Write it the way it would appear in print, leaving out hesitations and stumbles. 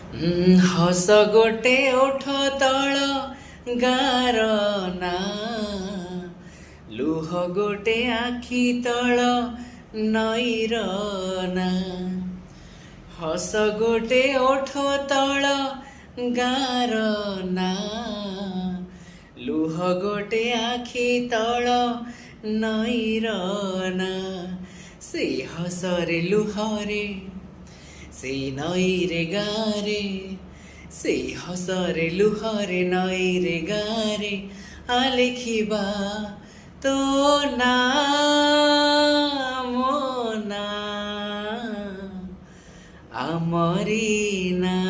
ହସ ଗୋଟେ ଓଠ ତଳ ଗାର ନା, ଲୁହ ଗୋଟେ ଆଖି ତଳ ନଈର ନା। ହସ ଗୋଟେ ଓଠ ତଳ ଗାର ନା, ଲୁହ ଗୋଟେ ଆଖି ତଳ ନଈର ନା। ସେଇ ହସରେ ଲୁହରେ, ସେଇ ନଈରେ ଗାଁରେ, ସେଇ ହସରେ ଲୁହରେ ନଈରେ ଗାଁରେ ଲେଖିବା ତୋ ନା ମୋ ନା, ଆମରି ନା।